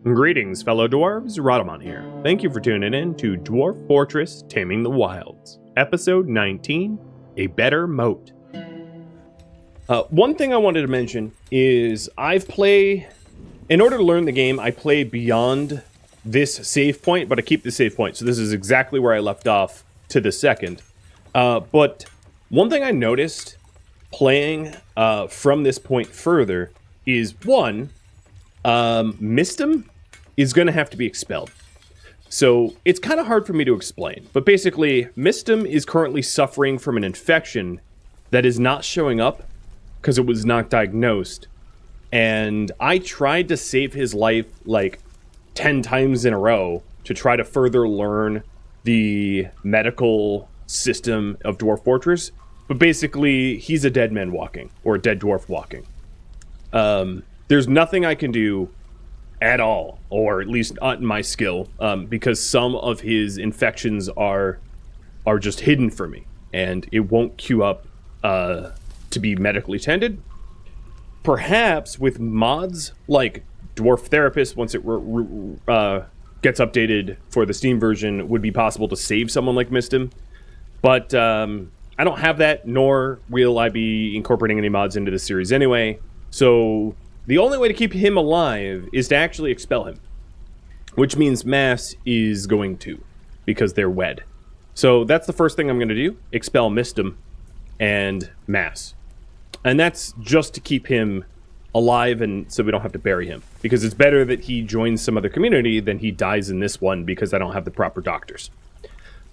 Greetings, fellow dwarves, Rodamon here. Thank you for tuning in to Dwarf Fortress, Taming the Wilds, Episode 19, A Better Moat. One thing I wanted to mention is in order to learn the game, I play beyond this save point, but I keep the save point, so this is exactly where I left off to the second. But one thing I noticed playing from this point further is, one, Mistum is going to have to be expelled. So it's kind of hard for me to explain, but basically Mistum is currently suffering from an infection that is not showing up because it was not diagnosed. And I tried to save his life like 10 times in a row to try to further learn the medical system of Dwarf Fortress, but basically he's a dead man walking, or a dead dwarf walking. There's nothing I can do at all, or at least not in my skill, because some of his infections are just hidden from me, and it won't queue up to be medically tended. Perhaps with mods like Dwarf Therapist, once it gets updated for the Steam version, would be possible to save someone like Mistum. But I don't have that, nor will I be incorporating any mods into the series anyway. So the only way to keep him alive is to actually expel him, which means Mass is going to, because they're wed. So that's the first thing I'm going to do, expel Mistum and Mass. And that's just to keep him alive and so we don't have to bury him, because it's better that he joins some other community than he dies in this one because I don't have the proper doctors.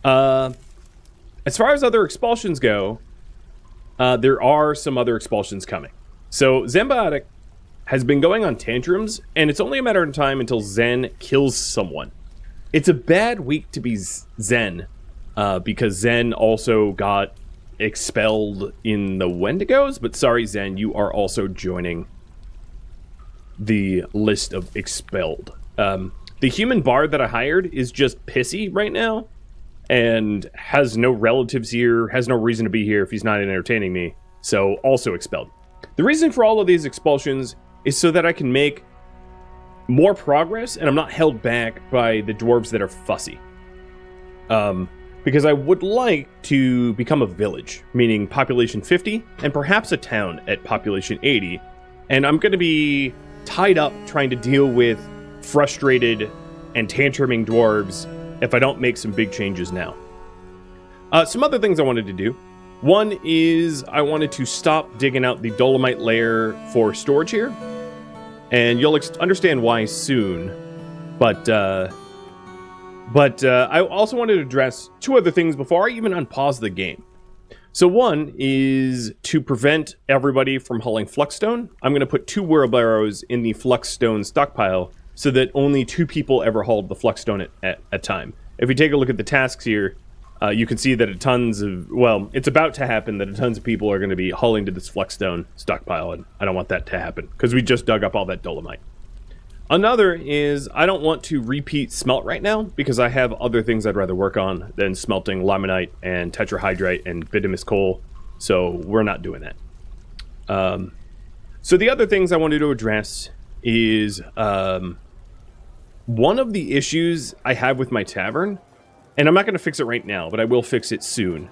As far as other expulsions go, there are some other expulsions coming. So Zembiotic has been going on Tantrums, and it's only a matter of time until Zen kills someone. It's a bad week to be Zen, because Zen also got expelled in the Wendigos, but sorry Zen, you are also joining the list of expelled. The human bard that I hired is just pissy right now, and has no relatives here, has no reason to be here if he's not entertaining me, so also expelled. The reason for all of these expulsions is so that I can make more progress and I'm not held back by the dwarves that are fussy. Because I would like to become a village, meaning population 50, and perhaps a town at population 80, and I'm going to be tied up trying to deal with frustrated and tantruming dwarves if I don't make some big changes now. Some other things I wanted to do. One is I wanted to stop digging out the dolomite layer for storage here, and you'll understand why soon. But I also wanted to address two other things before I even unpause the game. So one is to prevent everybody from hauling Flux Stone. I'm going to put 2 wheelbarrows in the Flux Stone stockpile so that only 2 people ever hauled the Flux Stone at a time. If you take a look at the tasks here, you can see that it's about to happen that tons of people are going to be hauling to this Flux Stone stockpile, and I don't want that to happen because we just dug up all that dolomite. Another is I don't want to repeat smelt right now because I have other things I'd rather work on than smelting limonite and tetrahydrite and bituminous coal, so we're not doing that. So the other things I wanted to address is one of the issues I have with my tavern, and I'm not going to fix it right now, but I will fix it soon,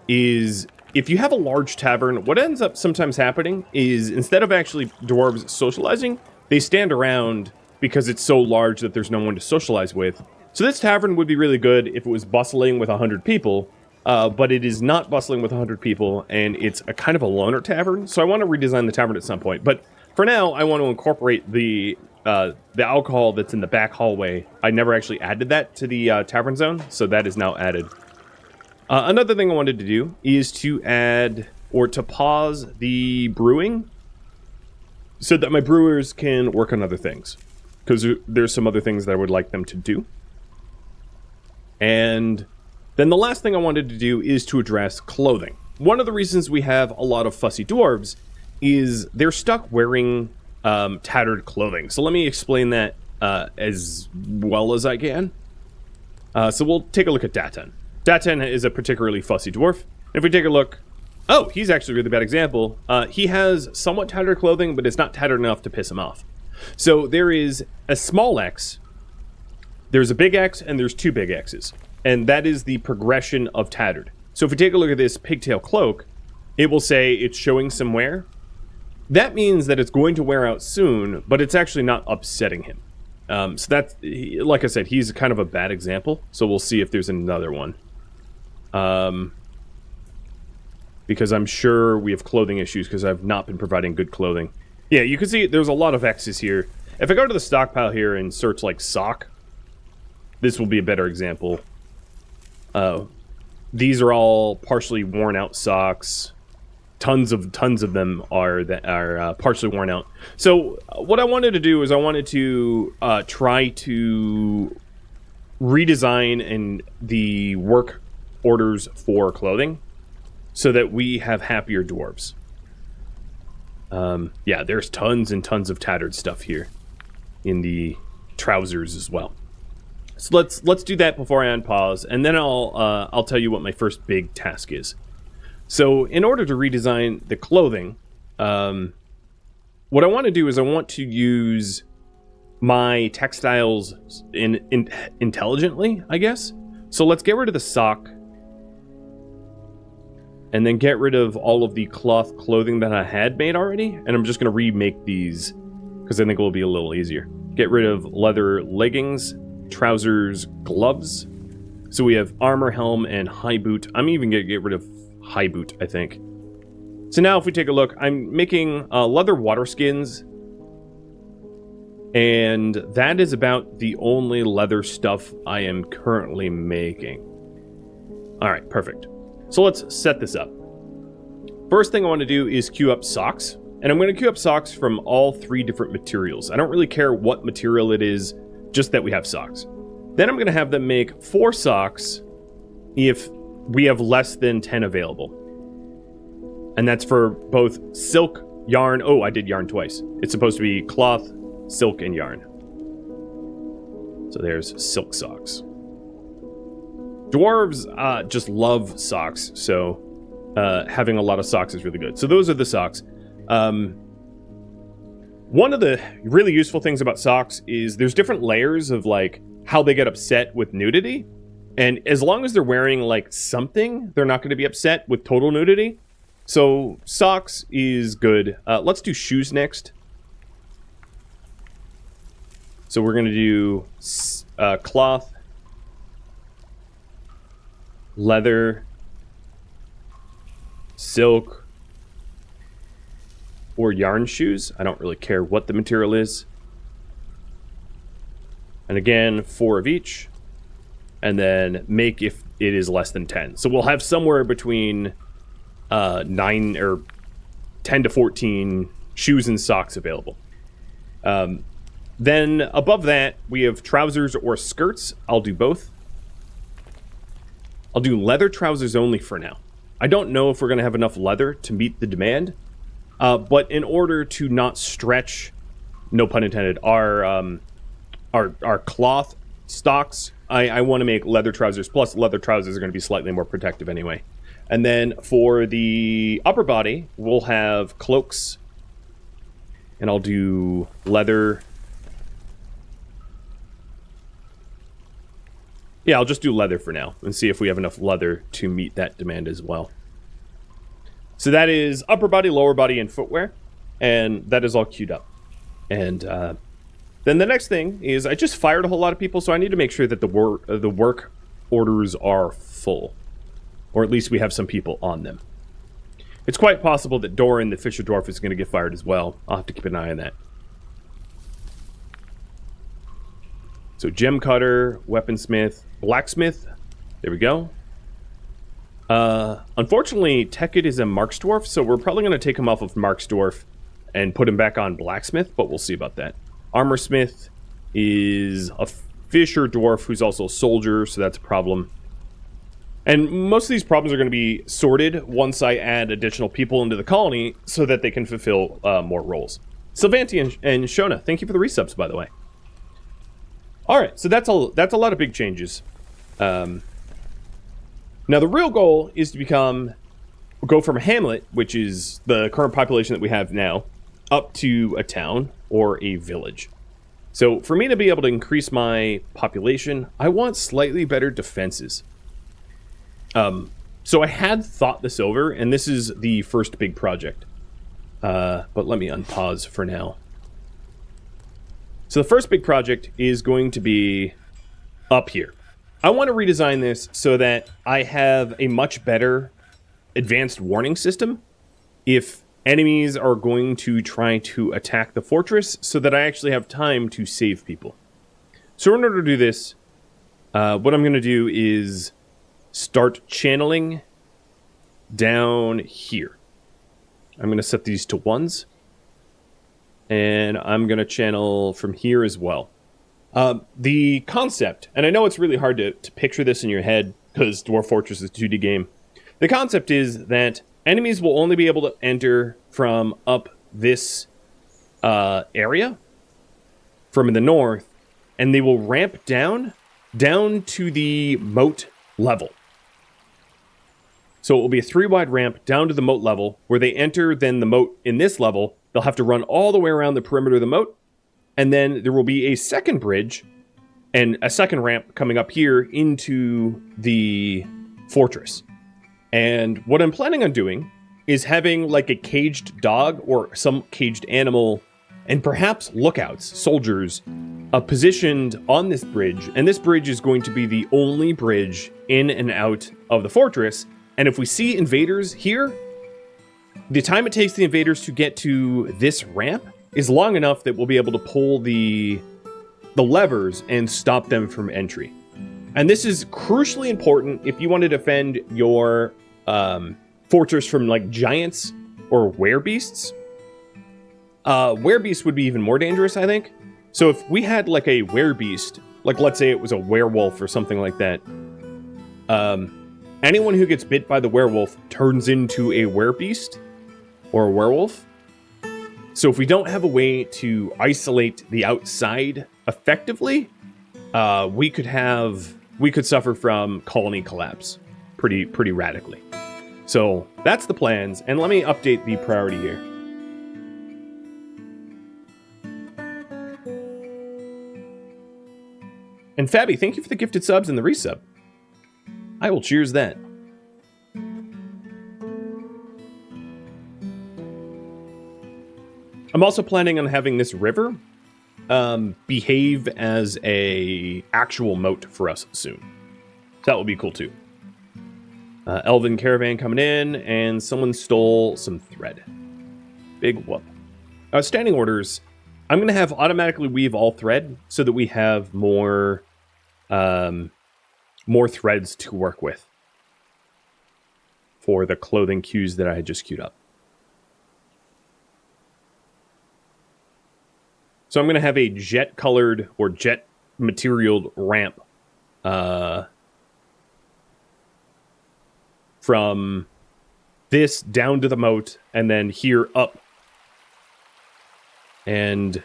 is if you have a large tavern, what ends up sometimes happening is instead of actually dwarves socializing, they stand around because it's so large that there's no one to socialize with. So this tavern would be really good if it was bustling with 100 people, but it is not bustling with 100 people, and it's a kind of a loner tavern, so I want to redesign the tavern at some point. But for now, I want to incorporate the alcohol that's in the back hallway. I never actually added that to the tavern zone, so that is now added. Another thing I wanted to do is to add, or to pause the brewing so that my brewers can work on other things, because there's some other things that I would like them to do. And then the last thing I wanted to do is to address clothing. One of the reasons we have a lot of fussy dwarves is they're stuck wearing tattered clothing. So let me explain that as well as I can. So we'll take a look at Daten. Daten is a particularly fussy dwarf. If we take a look, he's actually a really bad example. He has somewhat tattered clothing, but it's not tattered enough to piss him off. So there is a small X, there's a big X, and there's two big X's. And that is the progression of tattered. So if we take a look at this pigtail cloak, it will say it's showing some wear. That means that it's going to wear out soon, but it's actually not upsetting him. So that's, like I said, he's kind of a bad example. So we'll see if there's another one. Because I'm sure we have clothing issues because I've not been providing good clothing. Yeah, you can see there's a lot of X's here. If I go to the stockpile here and search like sock, this will be a better example. These are all partially worn out socks. Tons of them are partially worn out. So what I wanted to do is I wanted to try to redesign the work orders for clothing so that we have happier dwarves. Yeah, there's tons and tons of tattered stuff here in the trousers as well. So let's do that before I unpause, and then I'll tell you what my first big task is. So in order to redesign the clothing, what I want to do is I want to use my textiles intelligently, I guess. So let's get rid of the sock, and then get rid of all of the cloth clothing that I had made already, and I'm just going to remake these because I think it will be a little easier. Get rid of leather leggings, trousers, gloves. So we have armor, helm, and high boot. I'm even going to get rid of high boot, I think. So now if we take a look, I'm making leather water skins, and that is about the only leather stuff I am currently making. All right, perfect. So let's set this up. First thing I want to do is queue up socks, and I'm going to queue up socks from all 3 different materials. I don't really care what material it is, just that we have socks. Then I'm going to have them make 4 socks if we have less than 10 available. And that's for both silk, yarn. Oh, I did yarn twice. It's supposed to be cloth, silk, and yarn. So there's silk socks. Dwarves just love socks, so having a lot of socks is really good. So those are the socks. One of the really useful things about socks is there's different layers of like how they get upset with nudity. And as long as they're wearing like something, they're not going to be upset with total nudity. So socks is good. Let's do shoes next. So we're going to do cloth, leather, silk, or yarn shoes. I don't really care what the material is. And again, 4 of each. And then make if it is less than 10. So we'll have somewhere between 9 or 10 to 14 shoes and socks available. Then above that, we have trousers or skirts. I'll do both. I'll do leather trousers only for now. I don't know if we're going to have enough leather to meet the demand. But in order to not stretch, no pun intended, our cloth stocks, I want to make leather trousers. Plus, leather trousers are going to be slightly more protective anyway. And then for the upper body, we'll have cloaks. And I'll do leather. Yeah, I'll just do leather for now and see if we have enough leather to meet that demand as well. So that is upper body, lower body, and footwear. And that is all queued up. And then the next thing is I just fired a whole lot of people, so I need to make sure that the work orders are full. Or at least we have some people on them. It's quite possible that Doran, the Fisher Dwarf, is going to get fired as well. I'll have to keep an eye on that. So gem cutter, weaponsmith, blacksmith. There we go. Unfortunately, Tekid is a Marks Dwarf, so we're probably going to take him off of Marks Dwarf and put him back on blacksmith, but we'll see about that. Armorsmith is a Fisher Dwarf who's also a soldier, so that's a problem. And most of these problems are going to be sorted once I add additional people into the colony so that they can fulfill more roles. Sylvanti and Shona, thank you for the resubs, by the way. Alright, so that's a lot of big changes. Now, the real goal is to go from Hamlet, which is the current population that we have now, up to a town or a village. So for me to be able to increase my population, I want slightly better defenses. So I had thought this over, and this is the first big project. But let me unpause for now. So the first big project is going to be up here. I want to redesign this so that I have a much better advanced warning system if enemies are going to try to attack the fortress, so that I actually have time to save people. So in order to do this, what I'm going to do is start channeling down here. I'm going to set these to 1s. And I'm going to channel from here as well. The concept, and I know it's really hard to picture this in your head because Dwarf Fortress is a 2D game. The concept is that enemies will only be able to enter from up this area from the north, and they will ramp down to the moat level. So it will be a 3-wide ramp down to the moat level, where they enter then the moat in this level. They'll have to run all the way around the perimeter of the moat, and then there will be a second bridge and a second ramp coming up here into the fortress. And what I'm planning on doing is having like a caged dog or some caged animal, and perhaps lookouts, soldiers, positioned on this bridge. And this bridge is going to be the only bridge in and out of the fortress. And if we see invaders here, the time it takes the invaders to get to this ramp is long enough that we'll be able to pull the levers and stop them from entry. And this is crucially important if you want to defend your fortress from like giants or werebeasts. Werebeasts would be even more dangerous, I think. So if we had like a werebeast, like let's say it was a werewolf or something like that, anyone who gets bit by the werewolf turns into a werebeast or a werewolf. So if we don't have a way to isolate the outside effectively, we could suffer from colony collapse pretty radically. So that's the plans, and let me update the priority here. And Fabby, thank you for the gifted subs and the resub. I will cheers that. I'm also planning on having this river behave as a actual moat for us soon. So that would be cool too. Elven caravan coming in, and someone stole some thread. Big whoop. Standing orders. I'm going to have automatically weave all thread so that we have more threads to work with for the clothing queues that I had just queued up. So I'm going to have a jet-colored or jet-materialed ramp from this down to the moat and then here up. And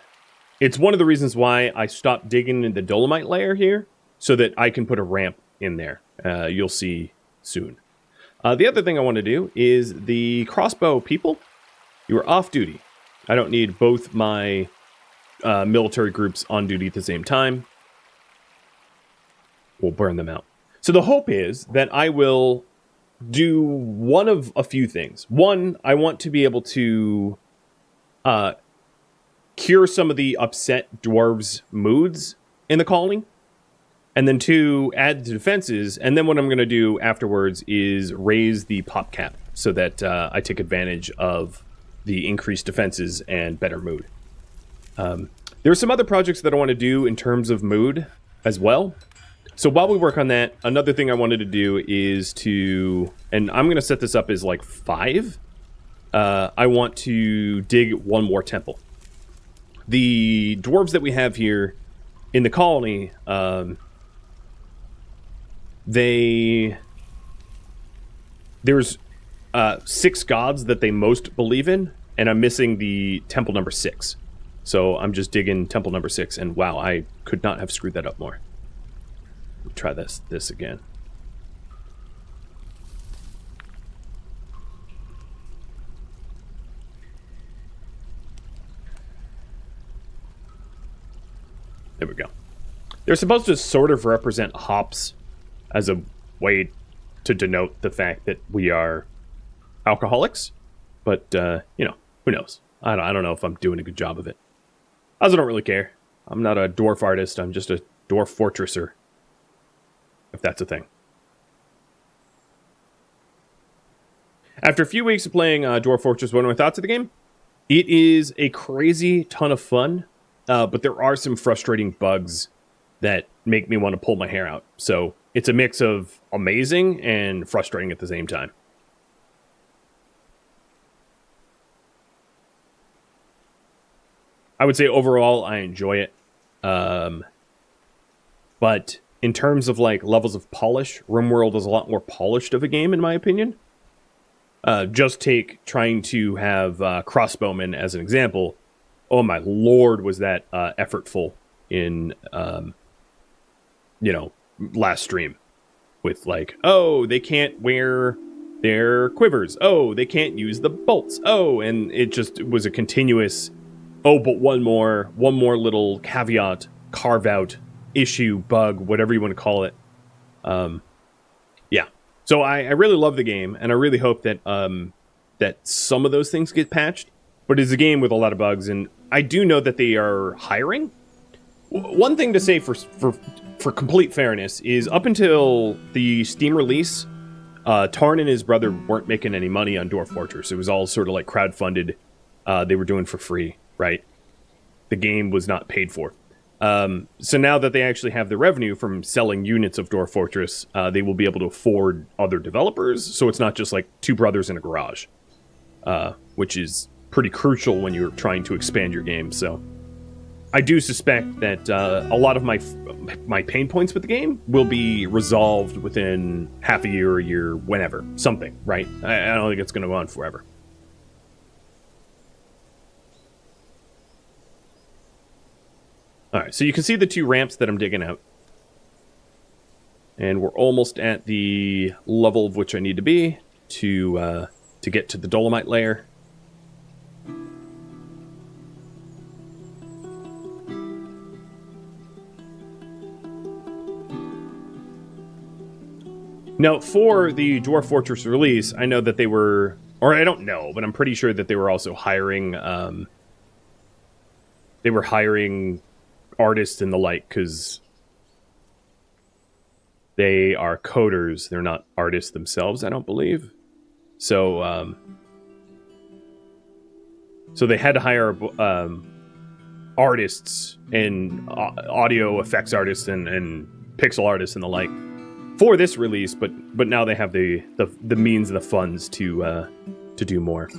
it's one of the reasons why I stopped digging in the dolomite layer here, so that I can put a ramp in there. You'll see soon. The other thing I want to do is the crossbow people. You are off duty. I don't need both my military groups on duty at the same time. We'll burn them out. So the hope is that I will do one of a few things. One, I want to be able to cure some of the upset dwarves' moods in the colony. And then 2, add the defenses. And then what I'm going to do afterwards is raise the pop cap so that I take advantage of the increased defenses and better mood. There are some other projects that I want to do in terms of mood as well. So while we work on that, another thing I wanted to do is to, and I'm going to set this up as like 5. I want to dig one more temple. The dwarves that we have here in the colony, there's 6 gods that they most believe in, and I'm missing the temple number 6. So I'm just digging temple number 6, and wow, I could not have screwed that up more. Let me try this again. They're supposed to sort of represent hops as a way to denote the fact that we are alcoholics. But, you know, who knows? I don't know if I'm doing a good job of it. I also don't really care. I'm not a dwarf artist. I'm just a dwarf fortresser. If that's a thing. After a few weeks of playing Dwarf Fortress, what are my thoughts of the game? It is a crazy ton of fun, but there are some frustrating bugs that make me want to pull my hair out. So it's a mix of amazing and frustrating at the same time. I would say overall, I enjoy it. But in terms of like levels of polish, RimWorld is a lot more polished of a game, in my opinion. Just take trying to have crossbowmen as an example. Oh my lord, was that effortful in, last stream. With like, oh, they can't wear their quivers. Oh, they can't use the bolts. Oh, and it just was a continuous, oh, but one more little caveat, carve out, issue, bug, whatever you want to call it. Yeah. So I really love the game, and I really hope that that some of those things get patched. But it's a game with a lot of bugs, and I do know that they are hiring. One thing to say for complete fairness is up until the Steam release, Tarn and his brother weren't making any money on Dwarf Fortress. It was all sort of like crowdfunded. They were doing for free, right? The game was not paid for. So now that they actually have the revenue from selling units of Dwarf Fortress, they will be able to afford other developers. So it's not just like two brothers in a garage, which is pretty crucial when you're trying to expand your game. So I do suspect that a lot of my pain points with the game will be resolved within half a year, whenever. Something, right? I don't think it's going to go on forever. All right, so you can see the two ramps that I'm digging out. And we're almost at the level of which I need to be to get to the dolomite layer. Now, for the Dwarf Fortress release, I know that they were, or I don't know, but I'm pretty sure that they were also hiring, artists and the like, because they are coders. They're not artists themselves, I don't believe. So, so they had to hire artists and audio effects artists and pixel artists and the like for this release, but now they have the means and the funds to do more.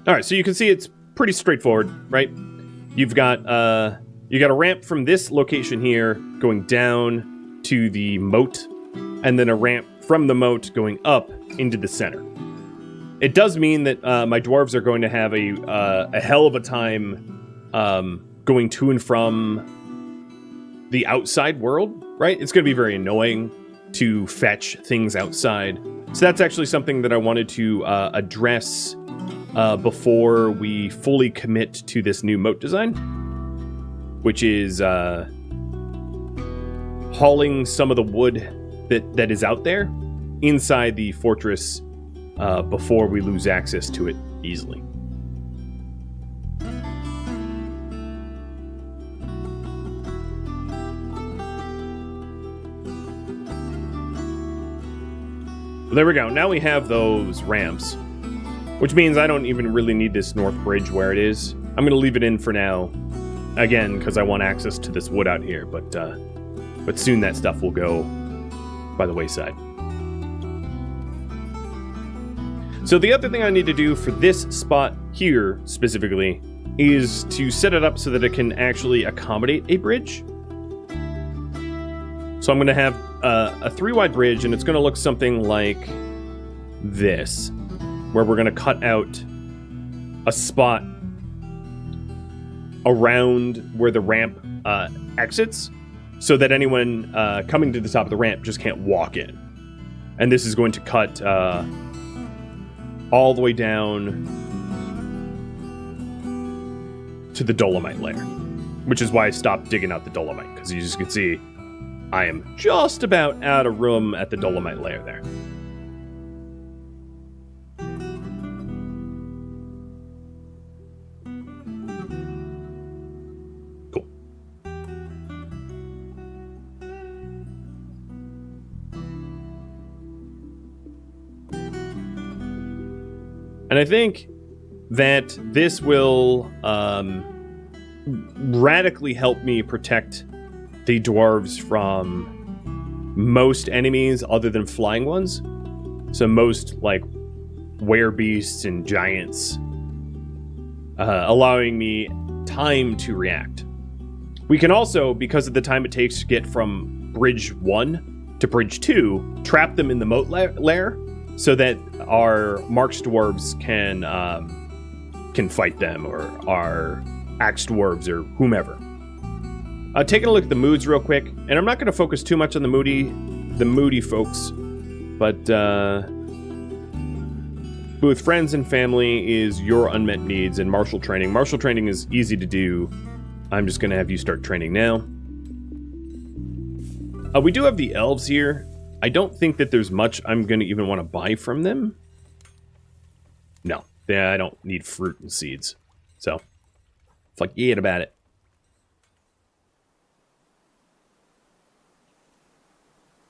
All right, so you can see it's pretty straightforward, right? You've got a ramp from this location here going down to the moat, and then a ramp from the moat going up into the center. It does mean that my dwarves are going to have a hell of a time going to and from the outside world, right? It's going to be very annoying to fetch things outside. So that's actually something that I wanted to address before we fully commit to this new moat design, which is hauling some of the wood that is out there inside the fortress before we lose access to it easily. Well, there we go. Now we have those ramps, which means I don't even really need this north bridge where it is. I'm going to leave it in for now, again, because I want access to this wood out here, but soon that stuff will go by the wayside. So the other thing I need to do for this spot here, specifically, is to set it up so that it can actually accommodate a bridge. So I'm going to have a 3-wide bridge, and it's going to look something like this, where we're going to cut out a spot around where the ramp exits, so that anyone coming to the top of the ramp just can't walk in. And this is going to cut all the way down to the dolomite layer. which is why I stopped digging out the dolomite, because as you can see, I am just about out of room at the dolomite layer there. Cool. And I think that this will radically help me protect the dwarves from most enemies other than flying ones. So most like werebeasts and giants, allowing me time to react. We can also, because of the time it takes to get from bridge 1 to bridge 2, trap them in the moat lair so that our marks dwarves can fight them, or our axe dwarves, or whomever. Taking a look at the moods real quick, and I'm not going to focus too much on the moody folks, but with friends and family is your unmet needs, and martial training. Martial training is easy to do. I'm just going to have you start training now. We do have the elves here. I don't think that there's much I'm going to even want to buy from them. No, I don't need fruit and seeds. So, forget about it.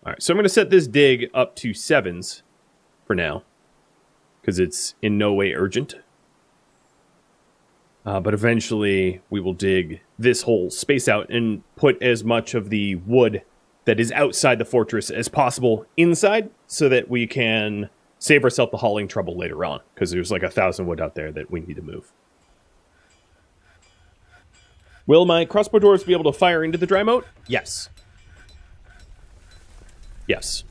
Alright, so I'm going to set this dig up to 7s for now, because it's in no way urgent. But eventually we will dig this whole space out and put as much of the wood that is outside the fortress as possible inside, so that we can save ourselves the hauling trouble later on, because there's like 1,000 wood out there that we need to move. Will my crossbow dwarves be able to fire into the dry moat? Yes. Yes.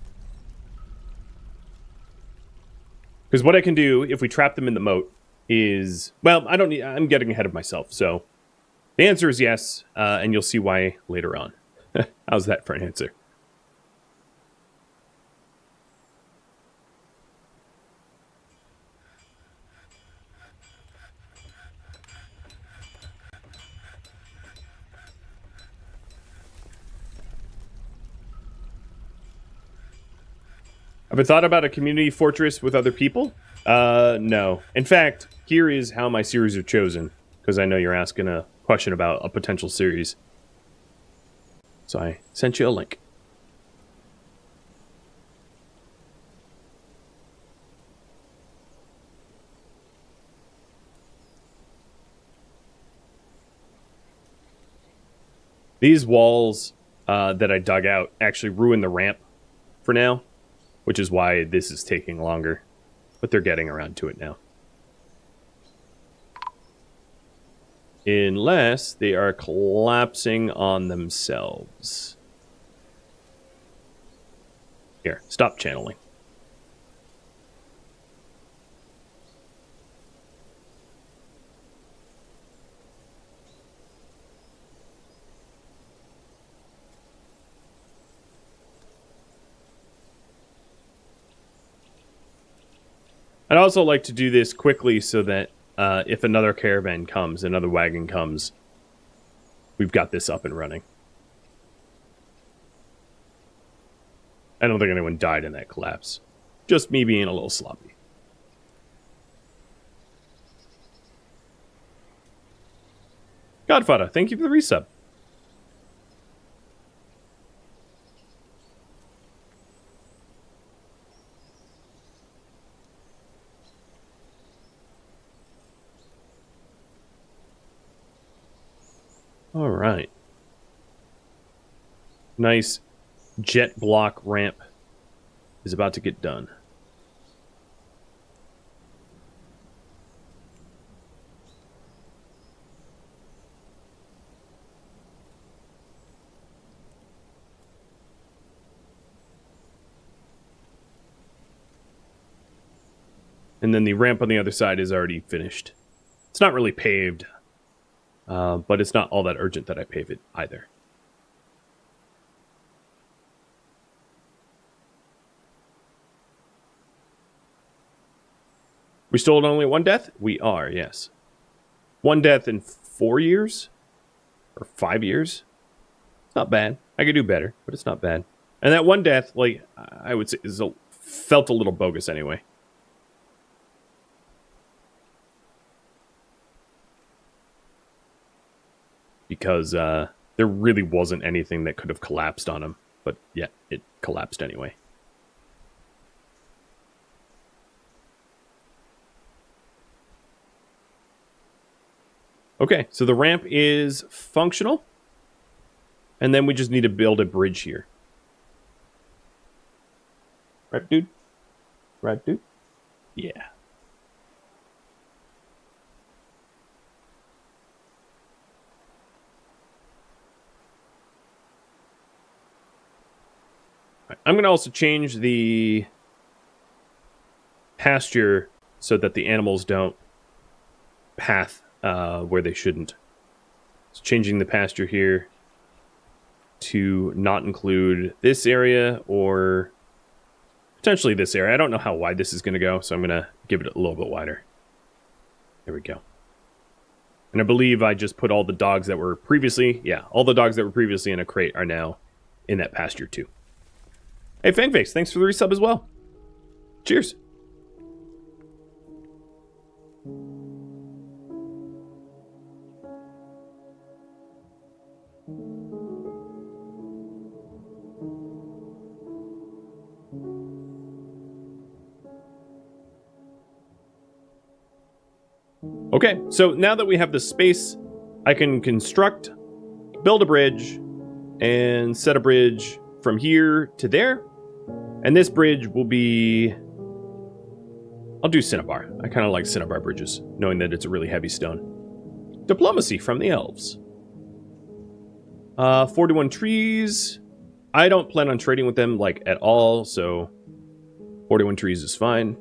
Because what I can do if we trap them in the moat is... Well, I'm getting ahead of myself, so... The answer is yes, and you'll see why later on. How's that for an answer? Have I thought about a community fortress with other people? No. In fact, here is how my series are chosen, because I know you're asking a question about a potential series. So I sent you a link. These walls that I dug out actually ruin the ramp for now, which is why this is taking longer. But they're getting around to it now. Unless they are collapsing on themselves. Here, stop channeling. I'd also like to do this quickly so that if another caravan comes, another wagon comes, we've got this up and running. I don't think anyone died in that collapse. Just me being a little sloppy. Godfather, thank you for the resub. All right. Nice jet block ramp is about to get done. And then the ramp on the other side is already finished. It's not really paved. But it's not all that urgent that I pave it either. We still at only one death? We are, yes. One death in 4 years? Or 5 years. It's not bad. I could do better, but it's not bad. And that one death, like, I would say, felt a little bogus anyway. Because there really wasn't anything that could have collapsed on him. But yeah, it collapsed anyway. Okay, so the ramp is functional. And then we just need to build a bridge here. Right, dude? Right, dude? Yeah. I'm going to also change the pasture so that the animals don't path where they shouldn't. So changing the pasture here to not include this area or potentially this area. I don't know how wide this is going to go, so I'm going to give it a little bit wider. There we go. And I believe I just put all the dogs that were previously, all the dogs that were previously in a crate are now in that pasture too. Hey, Fangface, thanks for the resub as well. Cheers. Okay, so now that we have the space, I can construct, build a bridge, and set a bridge from here to there. And this bridge will be... I'll do cinnabar. I kind of like cinnabar bridges, knowing that it's a really heavy stone. Diplomacy from the elves. 41 trees. I don't plan on trading with them, like, at all, so 41 trees is fine.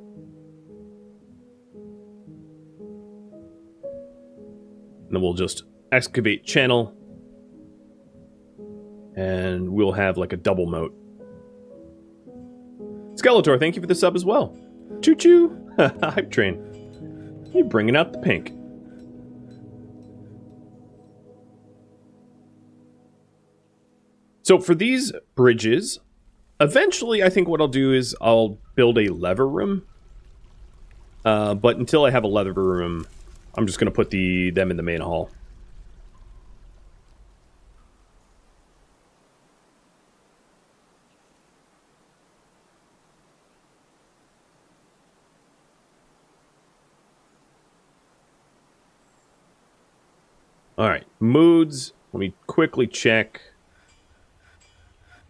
And then we'll just excavate channel. And we'll have, like, a double moat. Skeletor, thank you for the sub as well. Choo-choo! Hype train. You're bringing out the pink. So for these bridges, eventually I think what I'll do is I'll build a lever room. But until I have a lever room, I'm just going to put them in the main hall. Alright, moods. Let me quickly check.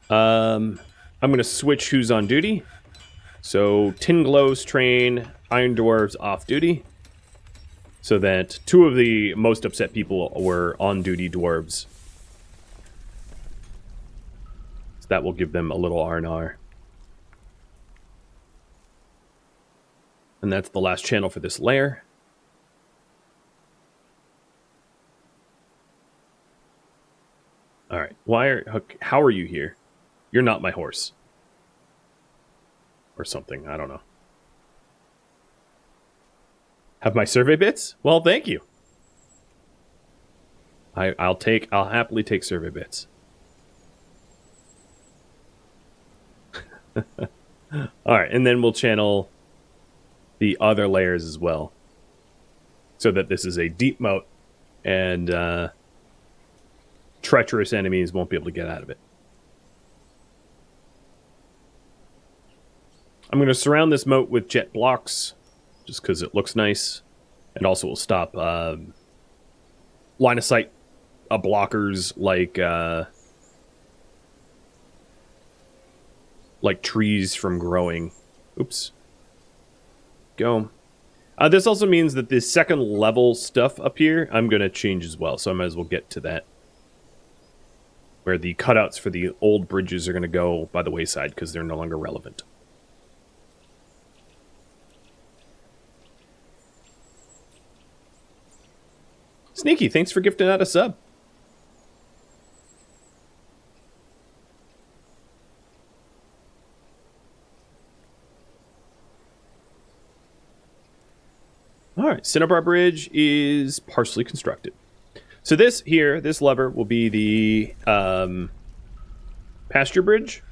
I'm going to switch who's on duty. So, Tin Glow's train, Iron Dwarves off duty. So that 2 of the most upset people were on-duty dwarves. So that will give them a little R&R. And that's the last channel for this layer. Alright, how are you here? You're not my horse. Or something, I don't know. Have my survey bits? Well, thank you. I'll happily take survey bits. Alright, and then we'll channel the other layers as well. So that this is a deep moat and treacherous enemies won't be able to get out of it. I'm going to surround this moat with jet blocks, just because it looks nice, and also will stop line of sight blockers like trees from growing. Oops. Go. This also means that the second level stuff up here, I'm going to change as well, so I might as well get to that. Where the cutouts for the old bridges are going to go by the wayside because they're no longer relevant. Sneaky, thanks for gifting out a sub. Alright, Cinnabar Bridge is partially constructed. So this here, this lever will be the Pasture Bridge,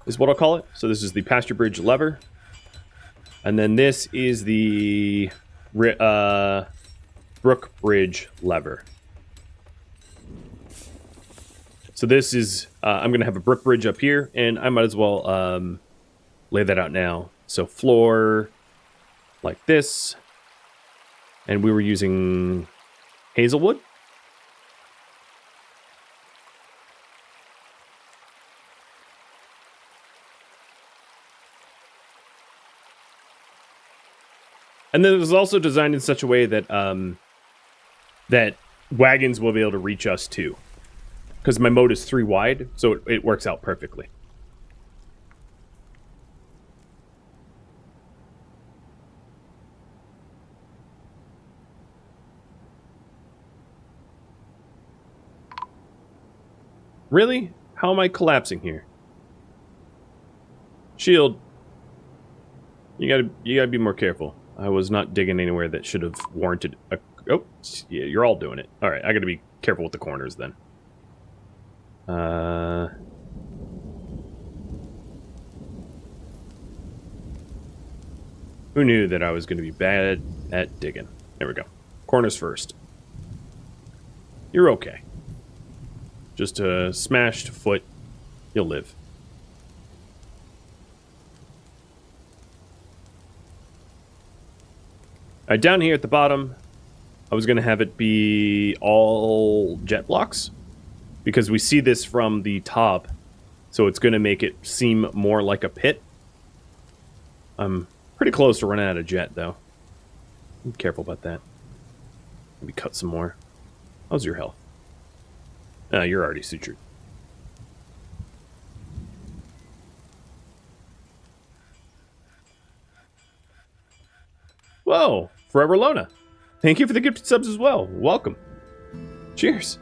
is what I'll call it. So this is the Pasture Bridge lever. And then this is the Brook Bridge lever. So this is, I'm going to have a Brook Bridge up here, and I might as well lay that out now. So floor like this. And we were using hazelwood. And then it was also designed in such a way that that wagons will be able to reach us too. Because my moat is 3 wide, so it works out perfectly. Really? How am I collapsing here? Shield. You gotta be more careful. I was not digging anywhere that should have warranted a... Oh, yeah, you're all doing it. Alright, I gotta be careful with the corners then. Who knew that I was going to be bad at digging? There we go. Corners first. You're okay. Just a smashed foot. You'll live. Alright, down here at the bottom, I was going to have it be all jet blocks. Because we see this from the top, so it's going to make it seem more like a pit. I'm pretty close to running out of jet, though. Be careful about that. Maybe cut some more. How's your health? You're already sutured. Whoa! Forever Lona. Thank you for the gifted subs as well. Welcome. Cheers.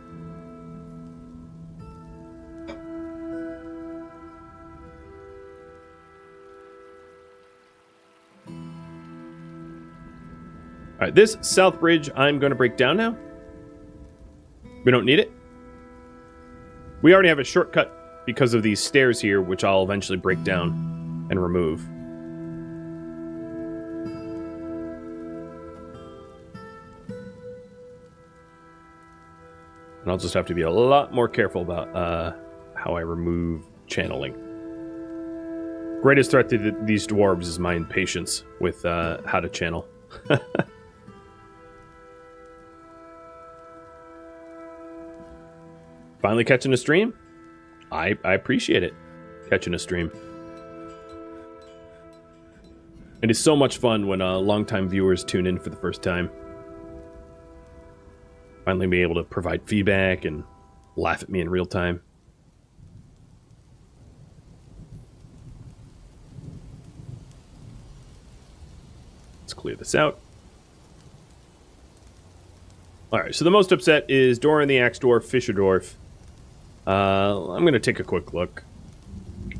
Alright, this south bridge I'm going to break down now. We don't need it. We already have a shortcut because of these stairs here, which I'll eventually break down and remove. And I'll just have to be a lot more careful about how I remove channeling. Greatest threat to these dwarves is my impatience with how to channel. Finally catching a stream? I appreciate it, catching a stream. It is so much fun when longtime viewers tune in for the first time. Finally be able to provide feedback and laugh at me in real time. Let's clear this out. Alright, so the most upset is Doran the Axe Dwarf, Fisher Dwarf. I'm going to take a quick look.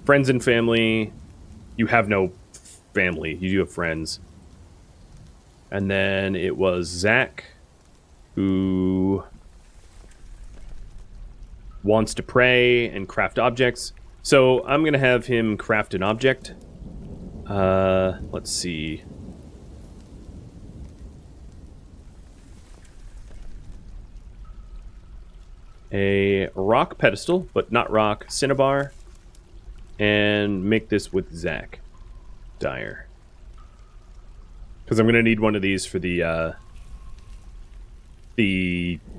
Friends and family. You have no family. You do have friends. And then it was Zach, who wants to pray and craft objects. So I'm going to have him craft an object. Let's see. A rock pedestal, but not rock, cinnabar, and make this with Zach Dyer. Because I'm going to need one of these for the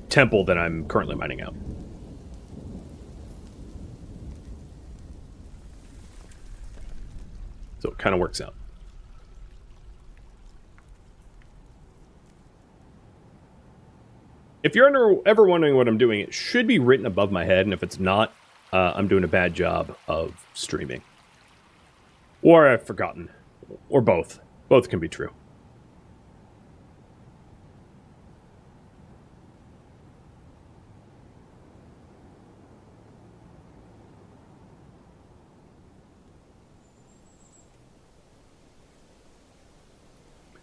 temple that I'm currently mining out. So it kind of works out. If you're ever wondering what I'm doing, it should be written above my head, and if it's not, I'm doing a bad job of streaming. Or I've forgotten. Or both. Both can be true.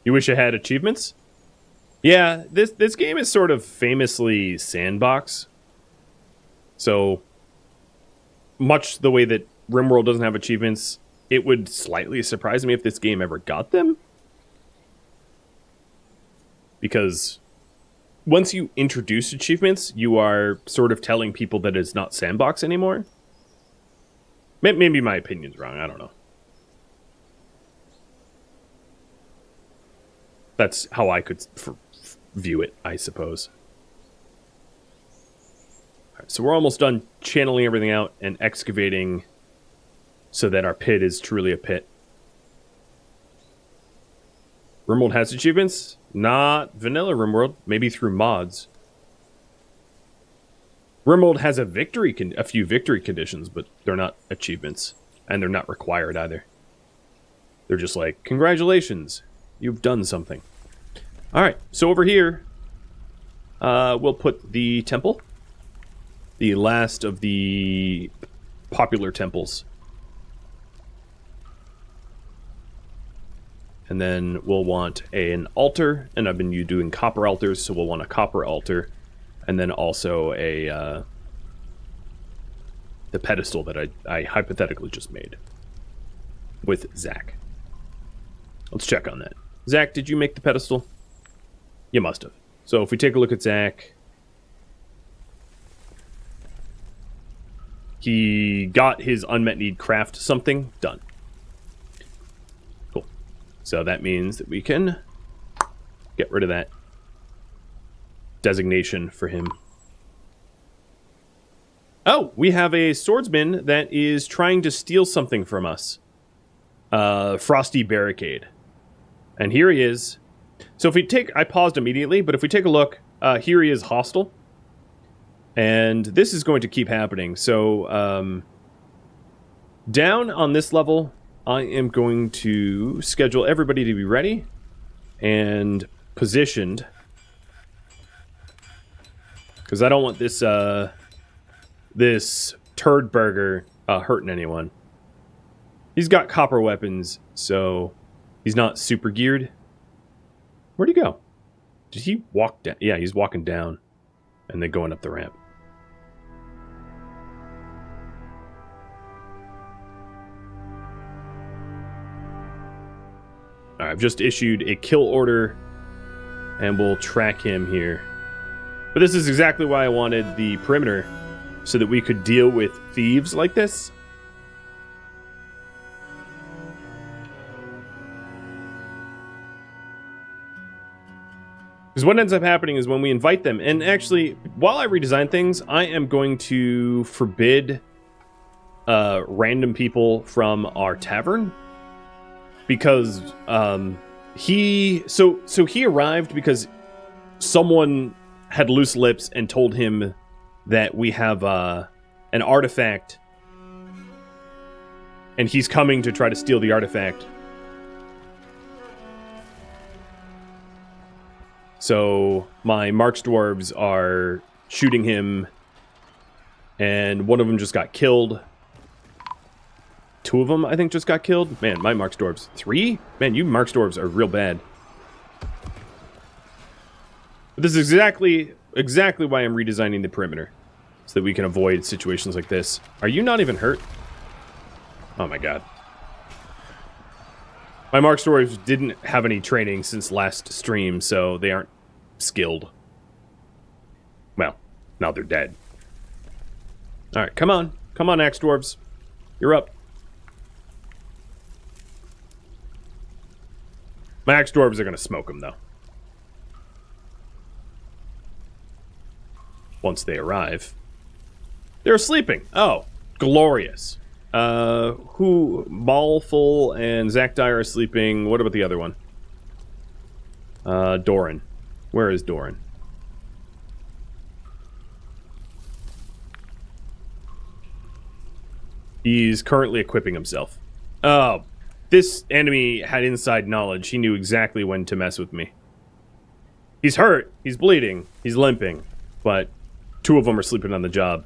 You wish I had achievements? Yeah, this game is sort of famously sandbox. So much the way that RimWorld doesn't have achievements, it would slightly surprise me if this game ever got them. Because once you introduce achievements, you are sort of telling people that it's not sandbox anymore. Maybe my opinion's wrong, I don't know. That's how I could view it, I suppose. All right, so we're almost done channeling everything out and excavating so that our pit is truly a pit. RimWorld has achievements? Not vanilla RimWorld, maybe through mods. RimWorld has a few victory conditions, but they're not achievements, and they're not required either. They're just like, congratulations, you've done something. All right, so over here, we'll put the temple, the last of the popular temples. And then we'll want an altar, and I've been doing copper altars, so we'll want a copper altar, and then also the pedestal that I hypothetically just made with Zach. Let's check on that. Zach, did you make the pedestal? You must have. So if we take a look at Zach, he got his unmet need craft something done. Cool. So that means that we can get rid of that designation for him. Oh, we have a swordsman that is trying to steal something from us. Frosty Barricade. And here he is. So if we take... I paused immediately, but if we take a look, here he is hostile. And this is going to keep happening. So, down on this level, I am going to schedule everybody to be ready and positioned. Because I don't want this, this turd burger hurting anyone. He's got copper weapons, so he's not super geared. Where'd he go? Did he walk down? Yeah, he's walking down and then going up the ramp. All right, I've just issued a kill order and we'll track him here. But this is exactly why I wanted the perimeter, so that we could deal with thieves like this. Because what ends up happening is when we invite them, and actually, while I redesign things, I am going to forbid random people from our tavern. Because he arrived because someone had loose lips and told him that we have an artifact, and he's coming to try to steal the artifact. So my March dwarves are shooting him, and one of them just got killed. Two of them, I think, just got killed. Man, my March dwarves. 3? Man, you March dwarves are real bad. But this is exactly why I'm redesigning the perimeter, so that we can avoid situations like this. Are you not even hurt? Oh my god. My Mark Stories didn't have any training since last stream, so they aren't skilled. Well, now they're dead. Alright, come on. Come on, Axe Dwarves. You're up. My Axe Dwarves are going to smoke them, though. Once they arrive. They're sleeping. Oh, glorious. Maulful and Zach Dyer are sleeping. What about the other one? Doran. Where is Doran? He's currently equipping himself. Oh, this enemy had inside knowledge. He knew exactly when to mess with me. He's hurt. He's bleeding. He's limping. But 2 of them are sleeping on the job.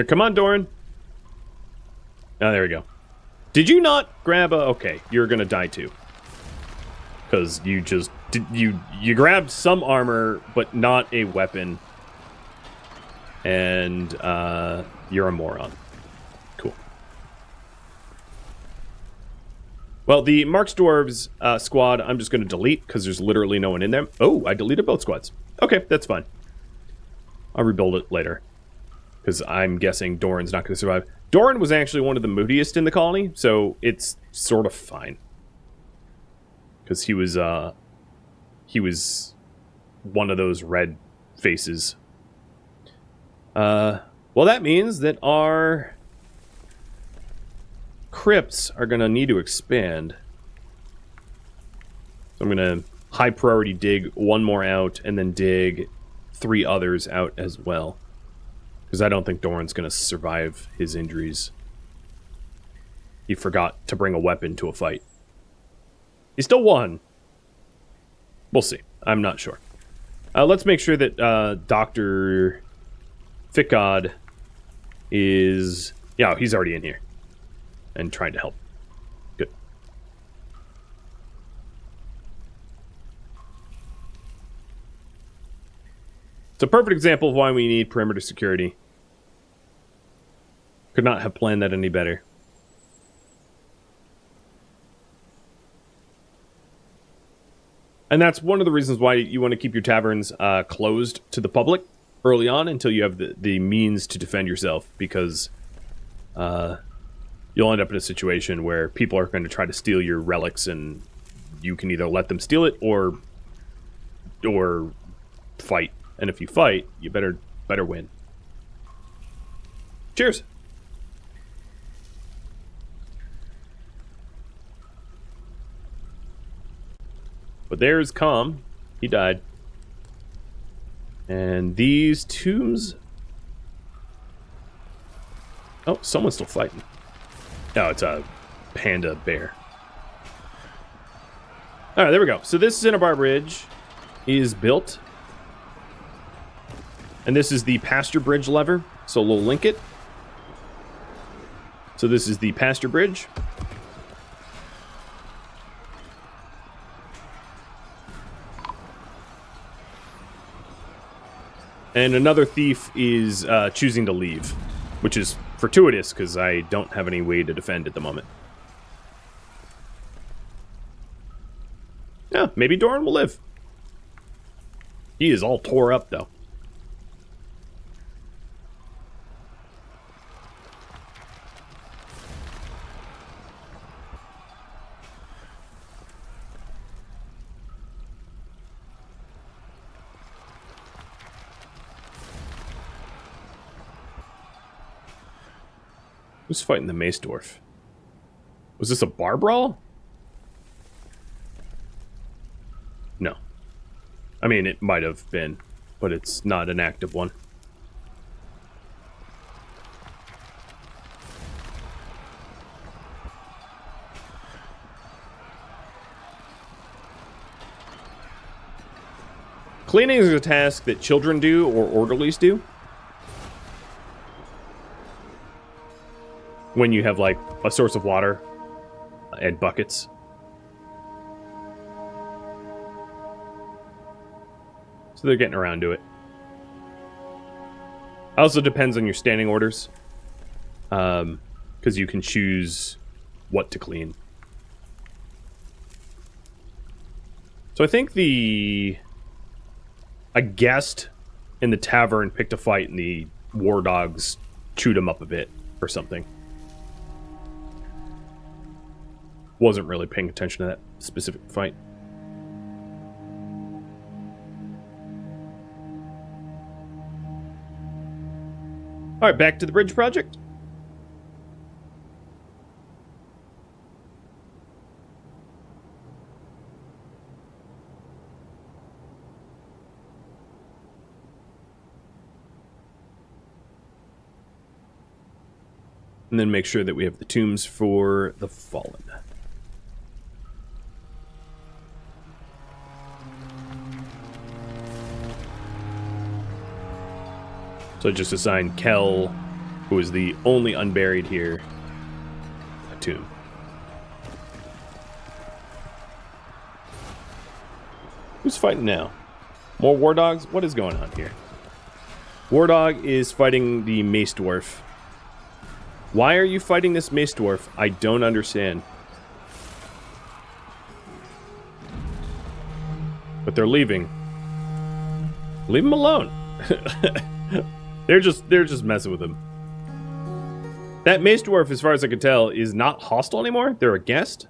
Come on, Doran. Oh, there we go. Did you not grab a... Okay, you're gonna die too. Because you just... You grabbed some armor, but not a weapon. And you're a moron. Cool. Well, the Mark's Dwarves squad, I'm just going to delete because there's literally no one in there. Oh, I deleted both squads. Okay, that's fine. I'll rebuild it later. Because I'm guessing Doran's not going to survive. Doran was actually one of the moodiest in the colony, so it's sort of fine. Because he was one of those red faces. Well, that means that our crypts are going to need to expand. So I'm going to high priority dig one more out and then dig 3 others out as well. Because I don't think Doran's going to survive his injuries. He forgot to bring a weapon to a fight. He still won. We'll see. I'm not sure. Let's make sure that Dr. Ficod is... Yeah, he's already in here. And trying to help. Good. It's a perfect example of why we need perimeter security. Could not have planned that any better. And that's one of the reasons why you want to keep your taverns closed to the public early on until you have the means to defend yourself, because you'll end up in a situation where people are going to try to steal your relics, and you can either let them steal it or fight. And if you fight, you better win. Cheers. But there's Calm. He died. And these tombs... Oh, someone's still fighting. Oh, it's a panda bear. Alright, there we go. So this Cinnabar Bridge is built. And this is the Pasture Bridge lever. So we'll link it. So this is the Pasture Bridge. And another thief is choosing to leave, which is fortuitous because I don't have any way to defend at the moment. Yeah, maybe Doran will live. He is all tore up, though. Who's fighting the Mace Dwarf? Was this a bar brawl? No. I mean, it might have been, but it's not an active one. Cleaning is a task that children do or orderlies do. When you have, like, a source of water and buckets. So they're getting around to it. Also depends on your standing orders. Because you can choose what to clean. So I think a guest in the tavern picked a fight and the war dogs chewed him up a bit or something. Wasn't really paying attention to that specific fight. Alright, back to the bridge project. And then make sure that we have the tombs for the fallen. So I just assigned Kel, who is the only unburied here, a tomb. Who's fighting now? More war dogs? What is going on here? War dog is fighting the mace dwarf. Why are you fighting this mace dwarf? I don't understand. But they're leaving. Leave them alone. They're just messing with him. That mace dwarf, as far as I can tell, is not hostile anymore. They're a guest.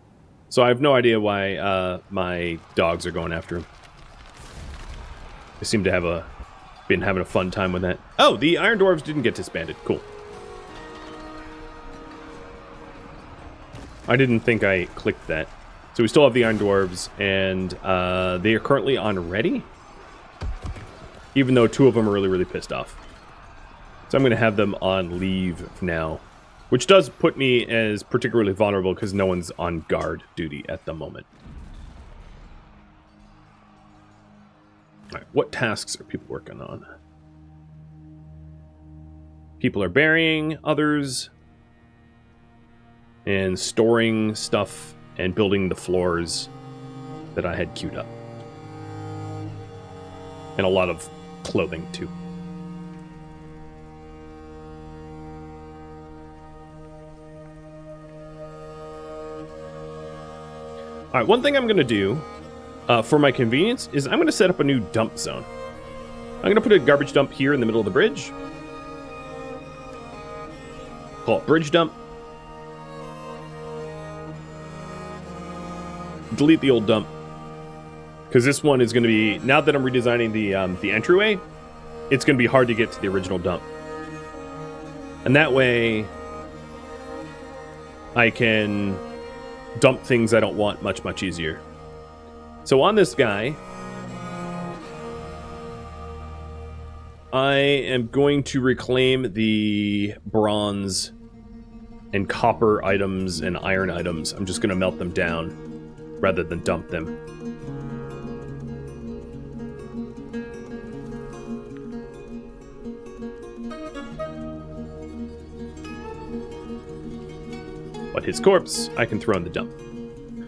So I have no idea why my dogs are going after him. They seem to have been having a fun time with that. Oh, the Iron Dwarves didn't get disbanded. Cool. I didn't think I clicked that. So we still have the Iron Dwarves, and they are currently on ready. Even though 2 of them are really, really pissed off. So I'm going to have them on leave now. Which does put me as particularly vulnerable because no one's on guard duty at the moment. Alright, what tasks are people working on? People are burying others. And storing stuff and building the floors that I had queued up. And a lot of clothing, too. Alright, one thing I'm going to do for my convenience is I'm going to set up a new dump zone. I'm going to put a garbage dump here in the middle of the bridge. Call it bridge dump. Delete the old dump. Because this one is going to be, now that I'm redesigning the entryway, it's going to be hard to get to the original dump. And that way, I can dump things I don't want much easier. So on this guy, I am going to reclaim the bronze and copper items and iron items. I'm just going to melt them down rather than dump them. But his corpse, I can throw in the dump.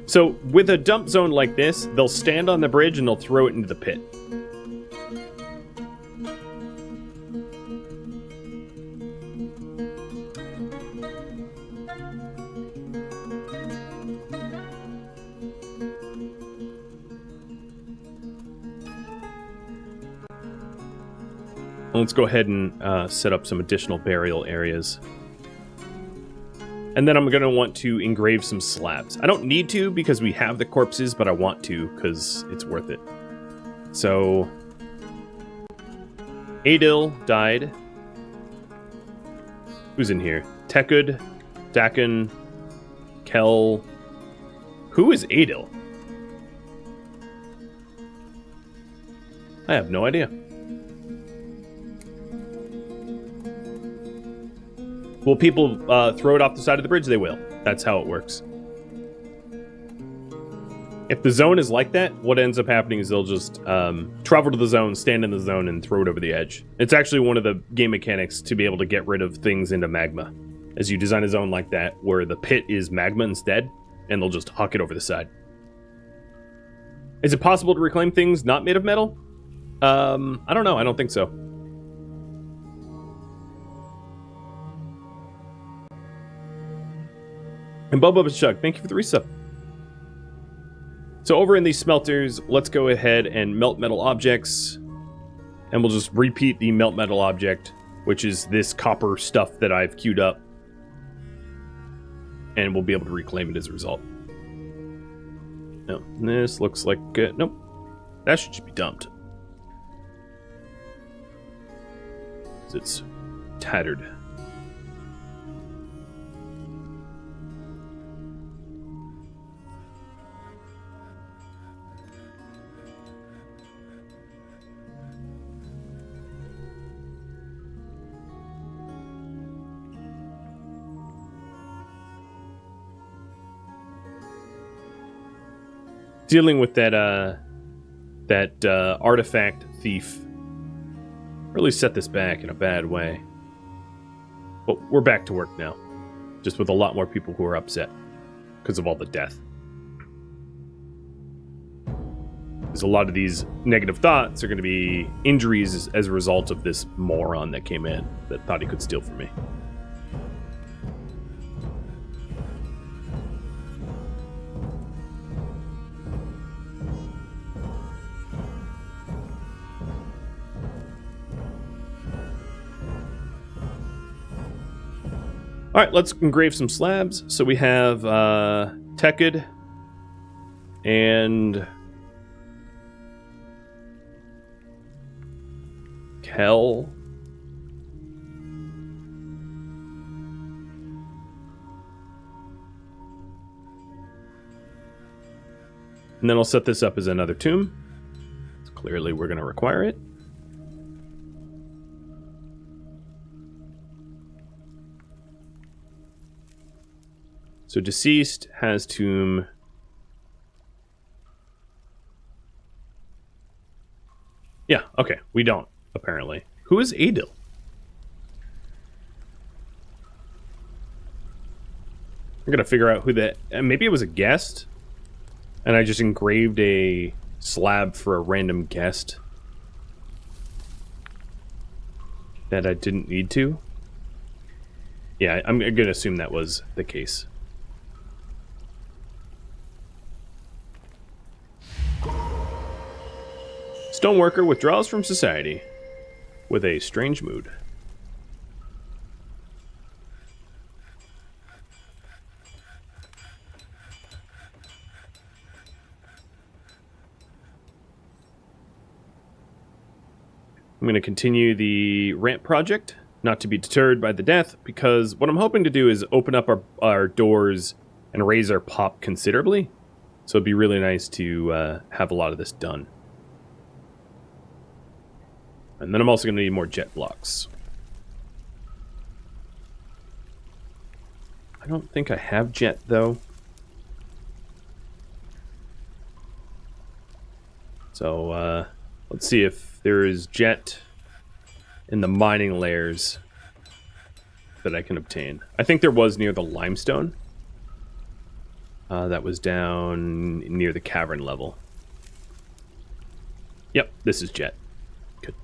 So, with a dump zone like this, they'll stand on the bridge and they'll throw it into the pit. Let's go ahead and set up some additional burial areas. And then I'm going to want to engrave some slabs. I don't need to because we have the corpses, but I want to because it's worth it. So, Adil died. Who's in here? Tekud, Dakin, Kel. Who is Adil? I have no idea. Will people throw it off the side of the bridge? They will. That's how it works. If the zone is like that, what ends up happening is they'll just travel to the zone, stand in the zone, and throw it over the edge. It's actually one of the game mechanics to be able to get rid of things into magma. As you design a zone like that, where the pit is magma instead, and they'll just huck it over the side. Is it possible to reclaim things not made of metal? I don't know. I don't think so. And Bubba Chug, thank you for the resub. So over in these smelters, let's go ahead and melt metal objects. And we'll just repeat the melt metal object, which is this copper stuff that I've queued up. And we'll be able to reclaim it as a result. No, this looks like... nope. That should just be dumped. Because it's tattered. Dealing with that artifact thief really set this back in a bad way. But we're back to work now. Just with a lot more people who are upset because of all the death. Because a lot of these negative thoughts are going to be injuries as a result of this moron that came in that thought he could steal from me. All right, let's engrave some slabs. So we have Tekid and Kel. And then I'll set this up as another tomb. Clearly, we're going to require it. So deceased has tomb. Yeah, okay. We don't, apparently. Who is Adil? I'm going to figure out who that... Maybe it was a guest. And I just engraved a slab for a random guest. That I didn't need to. Yeah, I'm going to assume that was the case. Stoneworker withdraws from society with a strange mood. I'm going to continue the ramp project, not to be deterred by the death, because what I'm hoping to do is open up our doors and raise our pop considerably. So it'd be really nice to have a lot of this done. And then I'm also going to need more jet blocks. I don't think I have jet, though. So, let's see if there is jet in the mining layers that I can obtain. I think there was near the limestone. That was down near the cavern level. Yep, this is jet. Good.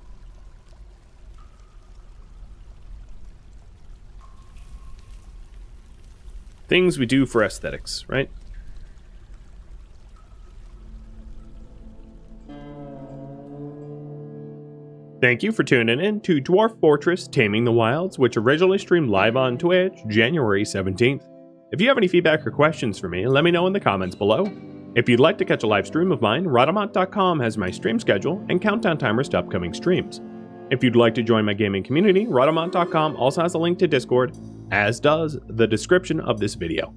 Things we do for aesthetics, right? Thank you for tuning in to Dwarf Fortress Taming the Wilds, which originally streamed live on Twitch January 17th. If you have any feedback or questions for me, let me know in the comments below. If you'd like to catch a live stream of mine, Rhodomont.com has my stream schedule and countdown timers to upcoming streams. If you'd like to join my gaming community, Rhodomont.com also has a link to Discord, as does the description of this video.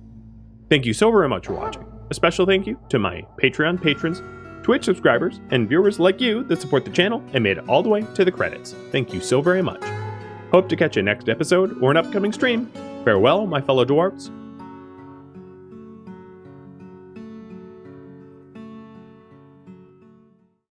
Thank you so very much for watching. A special thank you to my Patreon patrons, Twitch subscribers, and viewers like you that support the channel and made it all the way to the credits. Thank you so very much. Hope to catch you next episode or an upcoming stream. Farewell, my fellow dwarves.